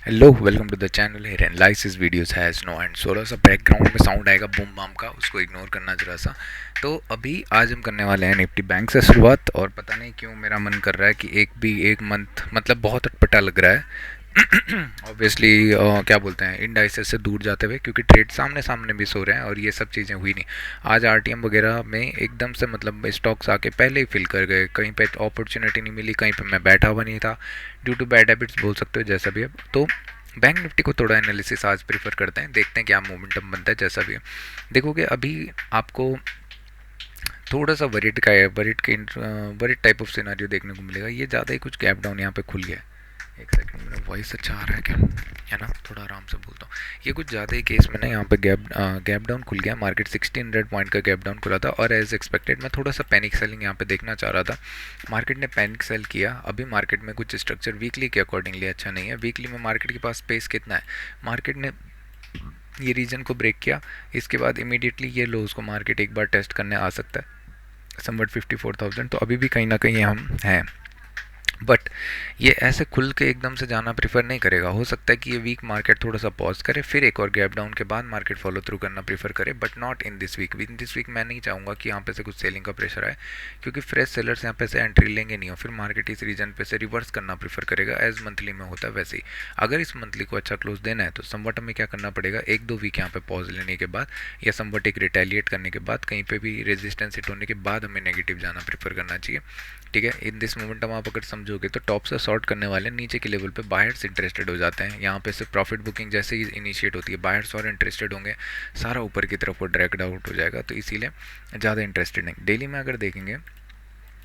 Hello, welcome to the channel. Here analysis videos has no end. थोड़ा सा background में sound आएगा boom bam का, उसको इग्नोर करना जरा सा। तो अभी आज हम करने वाले हैं निफ्टी बैंक से शुरुआत। और पता नहीं क्यों मेरा मन कर रहा है कि एक मंथ मतलब बहुत अटपटा लग रहा है। ऑब्वियसली क्या बोलते हैं, इंडाइसेस से दूर जाते हुए, क्योंकि ट्रेड सामने सामने भी सो रहे हैं और ये सब चीज़ें हुई नहीं। आज आरटीएम वगैरह में एकदम से मतलब स्टॉक्स आके पहले ही फिल कर गए, कहीं पे अपॉर्चुनिटी नहीं मिली, कहीं पे मैं बैठा हुआ नहीं था ड्यू टू बैड हैबिट्स बोल सकते हो जैसा भी है। तो बैंक निफ्टी को थोड़ा एनालिसिस आज प्रीफर करते हैं, देखते हैं क्या मोमेंटम बनता है जैसा भी है। देखोगे अभी आपको थोड़ा सा वरिड का है, वरिड टाइप ऑफ सिनारियो देखने को मिलेगा। ये ज़्यादा ही कुछ गैप डाउन यहाँ पे खुल गया है। एक सेकंड, मेरा वॉइस अच्छा आ रहा है क्या, है ना? थोड़ा आराम से बोलता हूँ। ये कुछ ज़्यादा ही केस में ना यहाँ पे गैप डाउन खुल गया। मार्केट 1600 पॉइंट का गैप डाउन खुला था और एज एक्सपेक्टेड मैं थोड़ा सा पैनिक सेलिंग यहाँ पे देखना चाह रहा था। मार्केट ने पैनिक सेल किया। अभी मार्केट में कुछ स्ट्रक्चर वीकली के अकॉर्डिंगली अच्छा नहीं है। वीकली में मार्केट के पास स्पेस कितना है? मार्केट ने ये रीजन को ब्रेक किया, इसके बाद इमीडिएटली ये लोज को मार्केट एक बार टेस्ट करने आ सकता है, समवट 54,000। तो अभी भी कहीं ना कहीं हम हैं, बट ये ऐसे खुल के एकदम से जाना प्रीफर नहीं करेगा। हो सकता है कि ये वीक मार्केट थोड़ा सा पॉज करे, फिर एक और गैप डाउन के बाद मार्केट फॉलो थ्रू करना प्रीफर करे, but not in this week. In this week मैं नहीं चाहूँगा कि यहाँ पे से कुछ सेलिंग का प्रेशर आए, क्योंकि फ्रेश सेलर्स यहाँ पे से एंट्री लेंगे नहीं और फिर मार्केट इस रीजन पे से रिवर्स करना प्रीफर करेगा, एज मंथली में होता है वैसे ही। अगर इस मंथली को अच्छा क्लोज देना है तो समवट हमें क्या करना पड़ेगा, एक दो वीक यहाँ पे पॉज लेने के बाद या समवट एक रिटेलिएट करने के बाद, कहीं पे भी रेजिस्टेंस हिट होने के बाद हमें नेगेटिव जाना प्रीफर करना चाहिए। ठीक है, इन दिस मोमेंटम आप अगर समझोगे तो टॉप से शॉर्ट करने वाले नीचे के लेवल पे बायर्स इंटरेस्टेड हो जाते हैं। यहाँ पे से प्रॉफिट बुकिंग जैसे ही इनिशिएट होती है, बायर्स और इंटरेस्टेड होंगे, सारा ऊपर की तरफ वो ड्रैग्ड आउट हो जाएगा। तो इसीलिए ज़्यादा इंटरेस्टेड नहीं। डेली में अगर देखेंगे,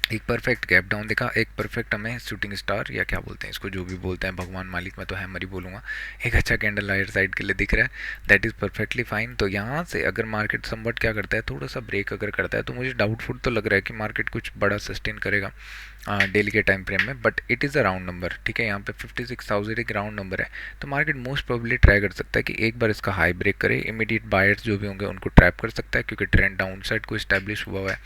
एक परफेक्ट गैप डाउन दिखा, एक परफेक्ट हमें शूटिंग स्टार या क्या बोलते हैं इसको, जो भी बोलते हैं, भगवान मालिक, मैं तो हैमर ही बोलूँगा, एक अच्छा कैंडल हायर साइड के लिए दिख रहा है। That is perfectly fine. तो यहाँ से अगर मार्केट समवट क्या करता है, थोड़ा सा ब्रेक अगर करता है, तो मुझे डाउटफुल तो लग रहा है कि मार्केट कुछ बड़ा सस्टेन करेगा डेली के टाइम फ्रेम में, but it is a round number. ठीक है, यहाँ पे 56,000 एक राउंड नंबर है। तो मार्केट मोस्ट प्रोबेबली ट्राई कर सकता है कि एक बार इसका हाई ब्रेक करे, इमीडिएट बायर्स जो भी होंगे उनको ट्रैप कर सकता है, क्योंकि ट्रेंड डाउन साइड को इस्टेब्लिश हुआ है।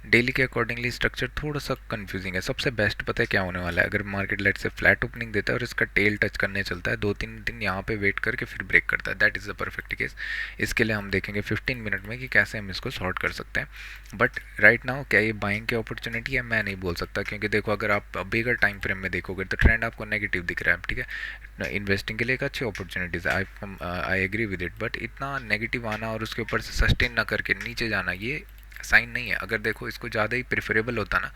डेली के अकॉर्डिंगली स्ट्रक्चर थोड़ा सा कंफ्यूजिंग है। सबसे बेस्ट पता है क्या होने वाला है, अगर मार्केट लेट से फ्लैट ओपनिंग देता है और इसका टेल टच करने चलता है, दो तीन दिन यहाँ पे वेट करके फिर ब्रेक करता है, that is the perfect case. इसके लिए हम देखेंगे 15 मिनट में कि कैसे हम इसको सॉर्ट कर सकते हैं। बट राइट नाउ क्या ये बाइंग की अपॉर्चुनिटी है, मैं नहीं बोल सकता, क्योंकि देखो अगर आप बिगर टाइम फ्रेम में देखोगे तो ट्रेंड आपको नेगेटिव दिख रहा है। ठीक है, इन्वेस्टिंग के लिए एक अच्छी opportunities I agree with it, but इतना नेगेटिव आना और उसके ऊपर से सस्टेन ना करके नीचे जाना, ये साइन नहीं है। अगर देखो इसको ज़्यादा ही प्रेफरेबल होता ना,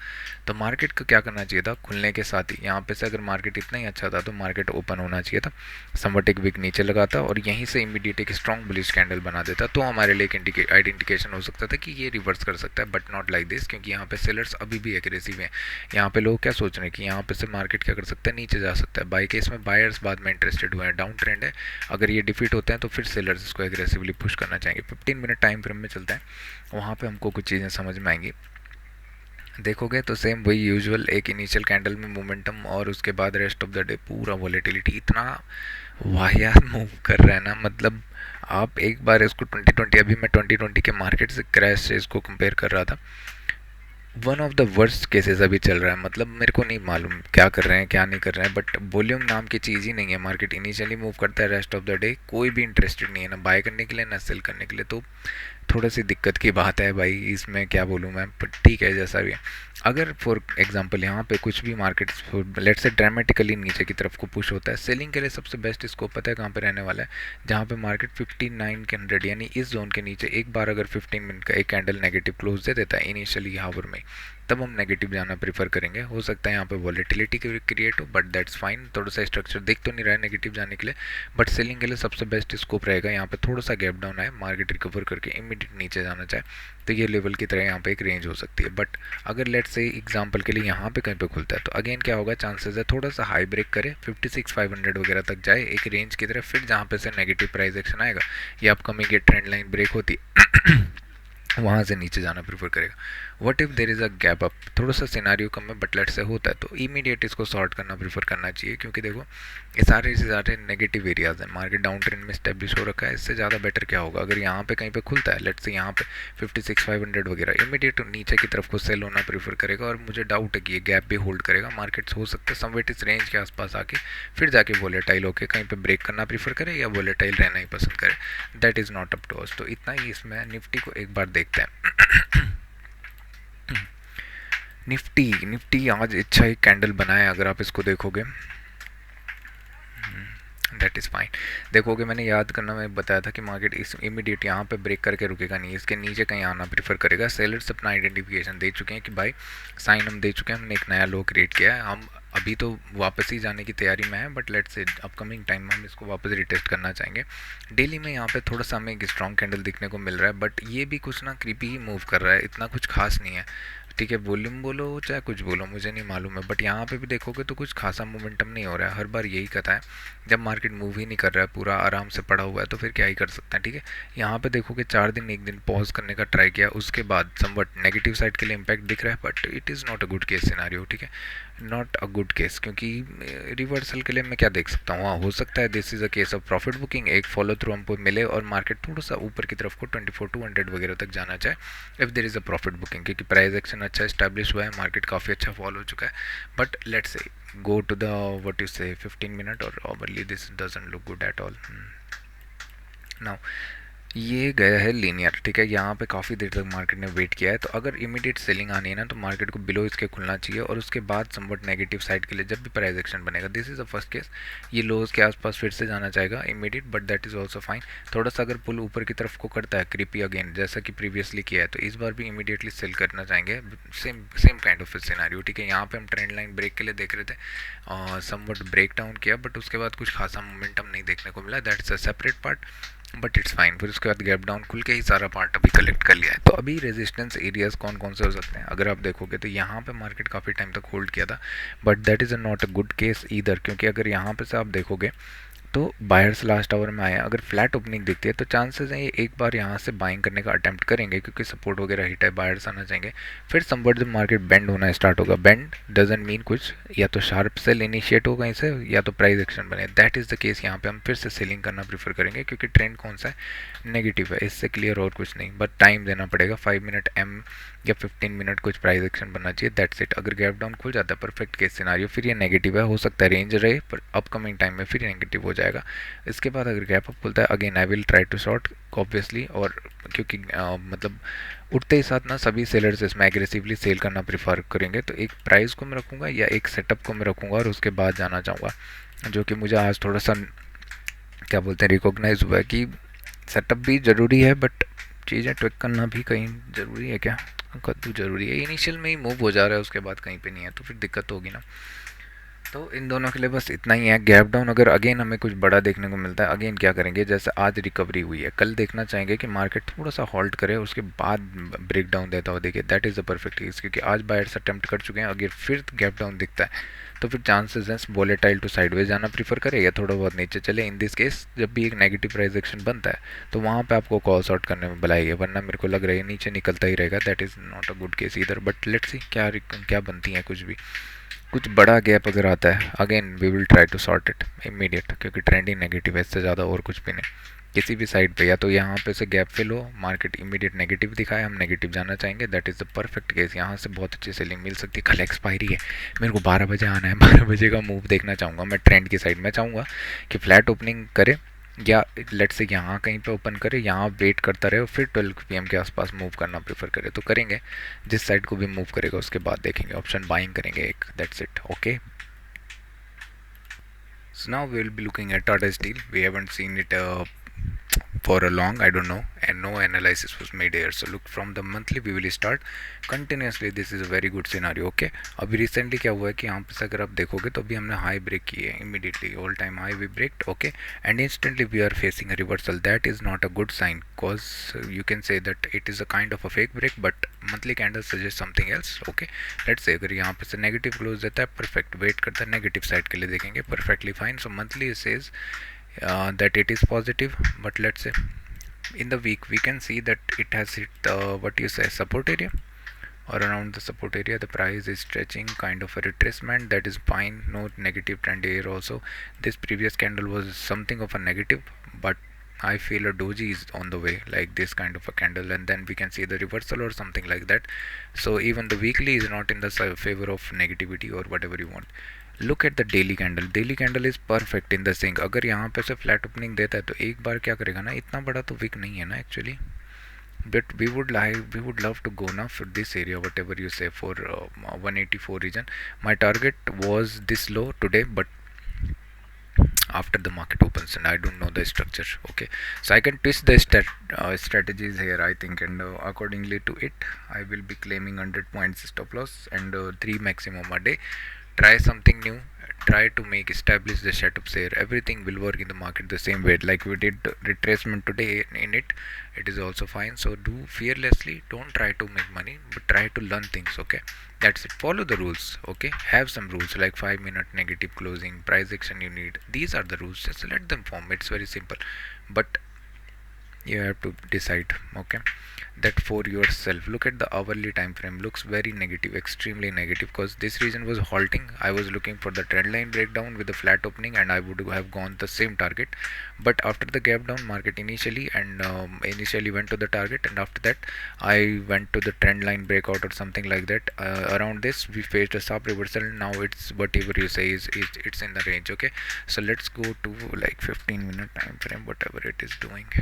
तो मार्केट को क्या करना चाहिए था, खुलने के साथ ही यहाँ पे से अगर मार्केट इतना ही अच्छा था तो मार्केट ओपन होना चाहिए था, समवट एक वीक नीचे लगाता और यहीं से इमीडिएट एक स्ट्रॉन्ग बुलिश कैंडल बना देता, तो हमारे लिए एक आइडेंटिफिकेशन हो सकता था कि ये रिवर्स कर सकता है, बट नॉट लाइक दिस, क्योंकि यहाँ पे सेलर्स अभी भी एग्रेसिव हैं। यहाँ पे लोग क्या सोच रहे हैं कि यहाँ पे से मार्केट क्या कर सकता है, नीचे जा सकता है। बाई केस में बायर्स बाद में इंटरेस्टेड हुए हैं, डाउन ट्रेंड है, अगर ये डिफीट होते हैं तो फिर सेलर्स इसको एग्रेसिवली पुश करना चाहेंगे। 15 मिनट टाइम फ्रेम में चलता है, वहाँ पे हमको कुछ चीज़ें समझ में आएंगी। देखोगे तो सेम वही यूजुअल, एक इनिशियल कैंडल में मोमेंटम और उसके बाद रेस्ट ऑफ द डे पूरा वॉलेटिलिटी इतना वाहियात मूव कर रहा है ना, मतलब आप एक बार इसको 2020, अभी मैं 2020 के मार्केट से क्रैश से इसको कंपेयर कर रहा था, one of the worst cases अभी चल रहा है। मतलब मेरे को नहीं मालूम क्या कर रहे हैं क्या नहीं कर रहे हैं, बट वॉल्यूम नाम की चीज़ ही नहीं है। मार्केट इनिशियली मूव करता है, रेस्ट ऑफ द डे कोई भी इंटरेस्टेड नहीं है ना बाय करने के लिए ना सेल करने के लिए। तो थोड़ा सी दिक्कत की बात है भाई, इसमें क्या बोलूँ मैं, पर ठीक है जैसा भी है। अगर फॉर एग्जांपल यहाँ पे कुछ भी मार्केट लेट से ड्रामेटिकली नीचे की तरफ को पुश होता है, सेलिंग के लिए सबसे बेस्ट स्कोप पता है कहाँ पे रहने वाला है, जहाँ पे मार्केट 59 के 100 यानी इस जोन के नीचे एक बार अगर 15 मिनट का एक कैंडल नेगेटिव क्लोज दे देता है इनिशियली हावर में, तब हम नेगेटिव जाना प्रीफर करेंगे। हो सकता है यहाँ पे वॉलेटिलिटी क्रिएट हो, बट दैट्स फाइन। थोड़ा सा स्ट्रक्चर दिख तो नहीं रहा है नेगेटिव जाने के लिए, बट सेलिंग के लिए सबसे बेस्ट स्कोप रहेगा यहाँ पे थोड़ा सा गैप डाउन आए, मार्केट रिकवर करके इमीडिएट नीचे जाना चाहे तो ये लेवल की तरह यहाँ पे एक रेंज हो सकती है। बट अगर लेट से एग्जांपल के लिए यहाँ पे कहीं पे खुलता है तो अगेन क्या होगा, चांसेस है थोड़ा सा हाई ब्रेक करे, 56,500 वगैरह तक जाए एक रेंज की तरह, फिर जहाँ पे से नेगेटिव प्राइस एक्शन आएगा या अपकमिंग ये ट्रेंड लाइन ब्रेक होती है वहाँ से नीचे जाना प्रीफर करेगा। What if there is a gap up, थोड़ा सा सिनारियो कम है बट लेट से होता है, तो इमीडिएट इसको सॉर्ट करना प्रीफर करना चाहिए, क्योंकि देखो ये सारे से सारे नेगेटिव एरियाज हैं, मार्केट डाउन ट्रेंड में स्टेब्लिश हो रखा है। इससे ज़्यादा बेटर क्या होगा, अगर यहाँ पे कहीं पे खुलता है लेट्स से यहाँ पे 56,500 वगैरह, इमीडिएट नीचे की तरफ को सेल होना प्रीफर करेगा, और मुझे डाउट है कि ये गैप भी होल्ड करेगा। मार्केट्स हो सकते हैं समवेट इस रेंज के आसपास आके फिर जाके वोलेटाइल होके कहीं पे ब्रेक करना प्रीफर करे या वोलेटाइल रहना ही पसंद करे, that is not up to us. तो इतना ही इसमें। निफ्टी को एक बार देखते हैं। निफ्टी आज अच्छा एक कैंडल बनाया, अगर आप इसको देखोगे दैट इज़ फाइन। देखोगे मैंने याद करना मैं बताया था कि मार्केट इस इमीडिएट यहाँ पे ब्रेक करके रुकेगा नहीं, इसके नीचे कहीं आना प्रीफर करेगा। सेलर्स अपना आइडेंटिफिकेशन दे चुके हैं कि भाई साइन हम दे चुके हैं, हमने एक नया लो क्रिएट किया है, हम अभी तो वापस ही जाने की तैयारी में है, बट लेट्स से अपकमिंग टाइम में हम इसको वापस रिटेस्ट करना चाहेंगे। डेली में यहाँ पे थोड़ा सा हमें एक स्ट्रॉन्ग कैंडल दिखने को मिल रहा है, बट ये भी कुछ ना क्रीपी ही मूव कर रहा है, इतना कुछ खास नहीं है। ठीक है, वॉल्यूम बोलो चाहे कुछ बोलो मुझे नहीं मालूम है, बट यहाँ पे भी देखोगे तो कुछ खासा मोमेंटम नहीं हो रहा है। हर बार यही कथा है, जब मार्केट मूव ही नहीं कर रहा है, पूरा आराम से पड़ा हुआ है, तो फिर क्या ही कर सकते हैं। ठीक है, यहाँ पे देखोगे 4 दिन एक दिन पॉज करने का ट्राई किया, उसके बाद समवट नेगेटिव साइड के लिए इम्पैक्ट दिख रहा है, but it is not a good case scenario. ठीक है, नॉट अ गुड केस, क्योंकि रिवर्सल के लिए मैं क्या देख सकता हूँ, हाँ हो सकता है this is a case of profit booking, एक फॉलो थ्रू हमको मिले और मार्केट थोड़ा सा ऊपर की तरफ को 24,200 वगैरह तक जाना चाहे if there is a profit booking, क्योंकि प्राइस एक्शन अच्छा इस्टेब्लिश हुआ है, मार्केट काफ़ी अच्छा फॉलो हो चुका है। But let's say go to the what you say 15 minute और overly this doesn't look good at all. Now ये गया है लीनियर। ठीक है, यहाँ पे काफ़ी देर तक मार्केट ने वेट किया है, तो अगर इमीडिएट सेलिंग आनी है ना तो मार्केट को बिलो इसके खुलना चाहिए, और उसके बाद समवट नेगेटिव साइड के लिए जब भी प्राइस एक्शन बनेगा, this is the first case, ये लोज के आसपास फिर से जाना चाहेगा immediate, but that is also fine. थोड़ा सा अगर पुल ऊपर की तरफ को करता है क्रिपी अगेन जैसा कि प्रीवियसली किया है, तो इस बार भी इमीडिएटली सेल करना चाहेंगे, same same kind of scenario. ठीक है, यहाँ पे हम ट्रेंड लाइन ब्रेक के लिए देख रहे थे, समवट ब्रेक डाउन किया, बट उसके बाद कुछ खासा मोमेंटम नहीं देखने को मिला, that's a separate part, but it's fine. फिर उसके बाद गैप डाउन खुल के ही सारा पार्ट अभी कलेक्ट कर लिया है। तो अभी रेजिस्टेंस एरियाज कौन कौन से हो सकते हैं, अगर आप देखोगे तो यहाँ पे मार्केट काफ़ी टाइम तक होल्ड किया था, but that is not a good case either, क्योंकि अगर यहाँ पे से आप देखोगे तो बायर्स लास्ट आवर में आए, अगर फ्लैट ओपनिंग दिखती है तो चांसेस हैं ये एक बार यहाँ से बाइंग करने का अटेम्प्ट करेंगे, क्योंकि सपोर्ट वगैरह हिट है, बायर्स आना चाहेंगे। फिर समवट जब मार्केट बेंड होना स्टार्ट होगा, बेंड डजंट मीन कुछ, या तो शार्प सेल इनिशिएट हो कहीं से या तो प्राइस एक्शन बने, दैट इज़ द केस। यहाँ पे हम फिर से सेलिंग करना प्रीफर करेंगे, क्योंकि ट्रेंड कौन सा है, नेगेटिव है, इससे क्लियर और कुछ नहीं, बट टाइम देना पड़ेगा 5 मिनट एम या 15 मिनट कुछ प्राइस एक्शन बनना चाहिए, दैट्स इट। अगर गैप डाउन खुल जाता है परफेक्ट केस सिनारियो, फिर ये नेगेटिव है, हो सकता है रेंज रहे पर अपकमिंग टाइम में फिर नेगेटिव हो जाएगा। इसके बाद अगर गैप अप खुलता है again I will try to short obviously, और क्योंकि मतलब उठते ही साथ ना सभी सेलर्स इसमें एग्रेसिवली सेल करना प्रीफर करेंगे, तो एक प्राइस को मैं रखूँगा या एक सेटअप को मैं रखूँगा और उसके बाद जाना चाहूँगा, जो कि मुझे आज थोड़ा सा क्या बोलते हैं रिकॉग्नाइज हुआ है कि सेटअप भी ज़रूरी है, बट चीज़ें ट्विक करना भी कहीं ज़रूरी है क्या, कद्दू ज़रूरी है, इनिशियल में ही मूव हो जा रहा है उसके बाद कहीं पे नहीं है, तो फिर दिक्कत होगी ना। तो इन दोनों के लिए बस इतना ही है। गैप डाउन अगर अगेन हमें कुछ बड़ा देखने को मिलता है, अगेन क्या करेंगे, जैसे आज रिकवरी हुई है, कल देखना चाहेंगे कि मार्केट थोड़ा सा हॉल्ट करे उसके बाद ब्रेक डाउन देता हो, देखिए that is the perfect case, क्योंकि आज बायर्स अटेम्प्ट कर चुके हैं, अगर फिर गैप डाउन दिखता है तो फिर चांसेस हैं वोलेटाइल टू साइडवेज जाना प्रीफर करे या थोड़ा बहुत नीचे चले। इन दिस केस जब भी एक नेगेटिव प्राइस एक्शन बनता है तो वहाँ पे आपको कॉल आउट करने में बुलाइए, वरना मेरे को लग रहा है नीचे निकलता ही रहेगा, that is not a good case इधर। बट लेट्स सी क्या बनती हैं, कुछ बड़ा गैप अगर आता है again we will try to sort it immediate, क्योंकि ट्रेंडिंग नेगेटिव है, इससे ज़्यादा और कुछ भी नहीं किसी भी साइड पे, या तो यहाँ पे से गैप फिल हो, मार्केट इमीडिएट नेगेटिव दिखाए, हम नेगेटिव जाना चाहेंगे, that is the perfect case. यहाँ से बहुत अच्छी सेलिंग मिल सकती है। कल एक्सपायरी है, मेरे को 12 बजे आना है, 12 बजे का मूव देखना चाहूँगा मैं ट्रेंड की साइड में, चाहूँगा कि फ्लैट ओपनिंग करे या लेट से यहाँ कहीं पे ओपन करे, यहाँ वेट करता रहे और फिर 12 PM के आसपास मूव करना प्रेफर करे, तो करेंगे। जिस साइड को भी मूव करेगा उसके बाद देखेंगे, ऑप्शन बाइंग करेंगे एक, that's it. Okay, so now we will be looking at Tata Steel. We haven't seen it for a long, I don't know, and no analysis was made here, so look from the monthly we will start continuously. This is a very good scenario. Okay, अभी recently क्या हुआ है कि यहाँ पे अगर आप देखोगे तो अभी हमने हाई ब्रेक की है, immediately all time high we breaked, okay, and instantly we are facing a reversal, that is not a good sign, cause you can say that it is a kind of a fake break, but monthly candle suggest something else. okay, let's say अगर यहाँ पे से negative close देता है, perfect, wait करता है negative side के लिए देखेंगे, perfectly fine. So monthly says that it is positive, but let's say in the week we can see that it has hit the what you say support area, or around the support area. The price is stretching, kind of a retracement. That is fine. No negative trend here also. This previous candle was something of a negative, but I feel a doji is on the way, like this kind of a candle, and then we can see the reversal or something like that. So even the weekly is not in the favor of negativity or whatever you want. Look at the daily candle is perfect in the sync. अगर यहाँ पे से flat opening देता है तो एक बार क्या करेगा ना, इतना बड़ा तो वीक नहीं है ना actually, but we would love to go now for this area, whatever you say, for 184 region. My target was this low today, but after the market opens and I don't know the structure. Okay, so I can twist the strategies here, I think, and accordingly to it I will be claiming 100 points stop loss and 3 maximum a day. Try something new, try to make establish the setups here. Everything will work in the market the same way, like we did retracement today in it. It is also fine. So do fearlessly, don't try to make money, but try to learn things. Okay, that's it. Follow the rules. Okay, have some rules like 5-minute negative closing, price action you need. These are the rules, just let them form. It's very simple, but you have to decide, okay, that for yourself. Look at the hourly time frame, looks very negative, extremely negative, because this region was halting. I was looking for the trend line breakdown with a flat opening and I would have gone the same target, but after the gap down market initially initially went to the target, and after that I went to the trend line breakout or something like that. Around this we faced a sharp reversal. Now it's whatever you say is it's in the range. Okay, so let's go to like 15-minute time frame, whatever it is doing.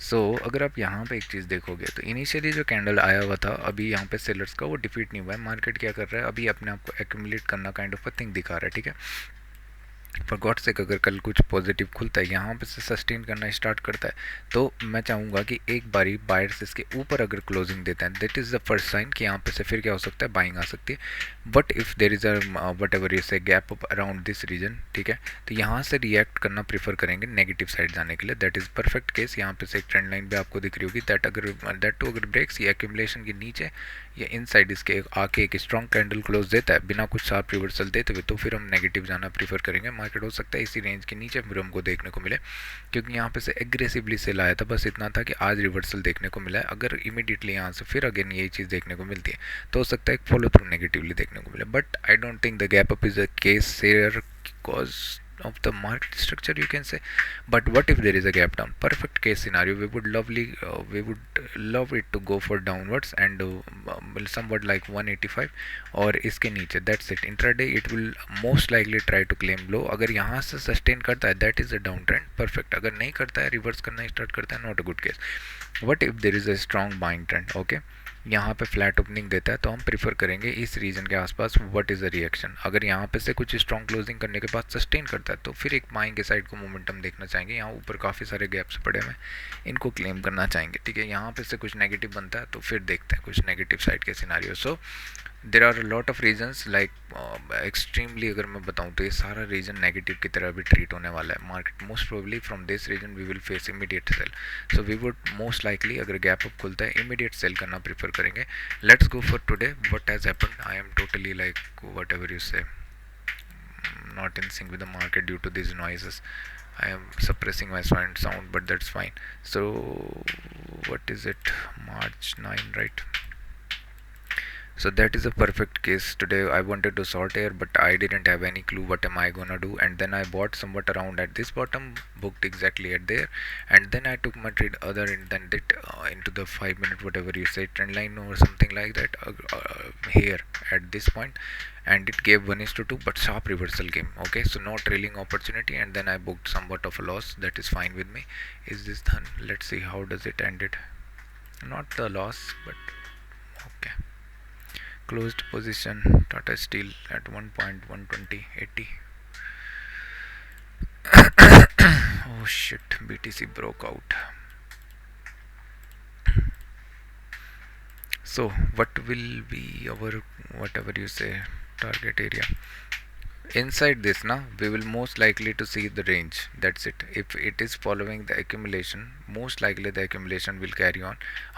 सो अगर आप यहाँ पे एक चीज़ देखोगे तो initially जो candle आया हुआ था अभी यहाँ पे सेलर्स का वो डिफीट नहीं हुआ है. मार्केट क्या कर रहा है अभी, अपने आप को एक्यूमुलेट करना काइंड ऑफ अ थिंग दिखा रहा है. ठीक है, फॉर गॉड सेक अगर कल कुछ पॉजिटिव खुलता है यहाँ पे से सस्टेन करना स्टार्ट करता है तो मैं चाहूँगा कि एक बारी बायर्स इसके ऊपर अगर क्लोजिंग देता है, that is the first sign कि यहाँ पे से फिर क्या हो सकता है, बाइंग आ सकती है. But if there is a whatever you say gap up around this region, ठीक है, तो यहाँ से रिएक्ट करना प्रीफर करेंगे नेगेटिव साइड जाने के लिए. That is perfect case. यहाँ पे से एक ट्रेंड लाइन भी आपको दिख रही होगी, दैट टू अगर ब्रेक्स या एक्यूमुलेशन के नीचे या इन साइड इसके आके एक स्ट्रॉन्ग कैंडल क्लोज देता है बिना कुछ शार्प रिवर्सल देते हुए, तो फिर हम नेगेटिव जाना प्रीफर करेंगे. मार्केट हो सकता है इसी रेंज के नीचे फिर हमको देखने को मिले, क्योंकि यहाँ पे से एग्रेसिवली सेल आया था. बस इतना था कि आज रिवर्सल देखने को मिला है. अगर इमीडिएटली यहाँ से फिर अगेन यही चीज़ देखने को मिलती है तो हो सकता है एक फॉलो थ्रू नेगेटिवली देखने को मिले. But I don't think the gap up is a case here because of the market structure, you can say. But what if there is a gap down? Perfect case scenario, we would love it to go for downwards and somewhat like 185 और इसके नीचे. that's it. intraday it will most likely try to claim low. अगर यहाँ से sustain करता है that is a down trend, perfect. अगर नहीं करता है, रिवर्स करना स्टार्ट करता है, not a good case. what if there is a strong buying trend? okay, यहाँ पे फ्लैट ओपनिंग देता है तो हम प्रीफर करेंगे इस रीजन के आसपास व्हाट इज़ द रिएक्शन. अगर यहाँ पे से कुछ स्ट्रॉन्ग क्लोजिंग करने के बाद सस्टेन करता है तो फिर एक बाइंग के साइड को मोमेंटम देखना चाहेंगे. यहाँ ऊपर काफ़ी सारे गैप्स पड़े हुए, इनको क्लेम करना चाहेंगे. ठीक है, यहाँ पे से कुछ नेगेटिव बनता है तो फिर देखते हैं कुछ नेगेटिव साइड के scenario. So there are lot of reasons like extremely अगर मैं बताऊँ तो ये सारा रीजन नेगेटिव की तरह भी ट्रीट होने वाला है. Market most probably from this region we will face immediate sell. So we would most likely अगर गैप अप खुलता है इमीडिएट सेल करना प्रीफर करेंगे. Let's go for today. What has happened? I am totally like whatever you say not in sync with the market due to these noises. I am suppressing my sound, but that's fine. So what is it, March 9, right? So that is a perfect case. Today I wanted to short here but I didn't have any clue what am I gonna do, and then I bought somewhat around at this bottom, booked exactly at there, and then I took my trade other and then did into the 5-minute whatever you say trend line or something like that here at this point, and it gave 1:2 but sharp reversal came. okay, so no trailing opportunity, and then I booked somewhat of a loss. That is fine with me. Is this done? Let's see how does it ended. Not the loss, but okay. Closed position Tata Steel at 1.12080. oh shit, BTC broke out. So what will be our whatever you say target area? Inside this now we will most likely to see the range. That's it. If it is following the accumulation, most likely the accumulation will carry on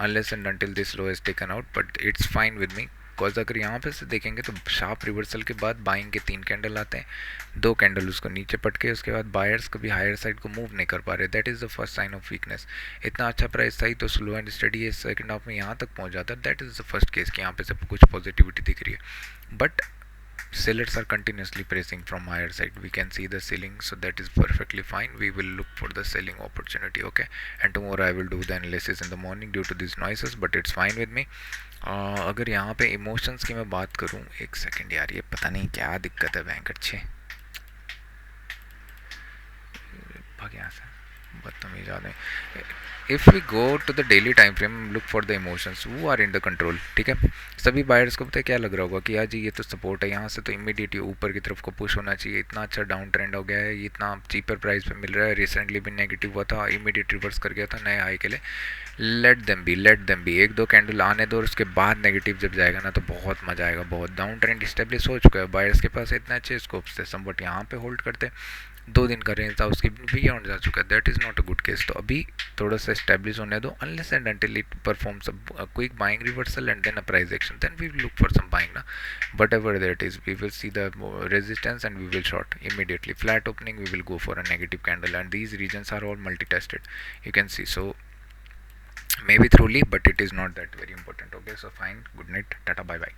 unless and until this low is taken out, but it's fine with me. Because अगर यहाँ पे से देखेंगे तो sharp reversal के बाद buying के 3 candle आते हैं, 2 कैंडल उसको नीचे पटके, उसके बाद बायर्स कभी हायर साइड को मूव नहीं कर पा रहे, that is the first sign of weakness. इतना अच्छा प्राइस था ही तो slow and study second half में यहाँ तक पहुँच जाता, that is the first case कि यहाँ पे सब कुछ पॉजिटिविटी दिख रही है। But sellers are continuously pressing from higher side, we can see the selling, so that is perfectly fine. We will look for the selling opportunity, okay, and tomorrow I will do the analysis in the morning due to these noises, but it's fine with me. अगर यहाँ पे emotions की मैं बात करूँ, एक second यार, ये पता नहीं क्या दिक्कत है बैंक अच्छे भाग यहाँ से, बदतमीज आदमी। If we go to the daily time frame, look for the emotions वो आर इन द कंट्रोल, ठीक है। सभी बायर्स को पता है क्या लग रहा होगा कि यार जी ये तो सपोर्ट है, यहाँ से तो इमीडिएट ऊपर की तरफ को पुश होना चाहिए, इतना अच्छा डाउन ट्रेंड हो गया है, ये इतना चीपर प्राइस पे मिल रहा है, रिसेंटली भी नेगेटिव हुआ था, इमीडिएट रिवर्स कर गया था नए हाई के लिए। लेट देम बी, 1-2 कैंडल आने दो और उसके बाद नेगेटिव जब जाएगा ना तो बहुत मजा आएगा, बहुत। डाउन ट्रेंड इस्टेब्लिश हो चुका है, बायर्स के पास इतने अच्छे स्कोप्स थे, समवट यहाँ पे होल्ड करते, 2 दिन का रेंज था उसकी बियॉन्ड जा चुका है, that is not a good case. तो अभी थोड़ा सा स्टैब्लिश होने दो, unless and until it performs a quick buying reversal and then a price action, then we will look for some buying ना, but ever that is we will see the resistance and we will short immediately. Flat opening we will go for a negative candle, and these regions are all multi tested, you can see. So maybe thoroughly, but it is not that very important, okay. So fine, good night, tata, bye bye.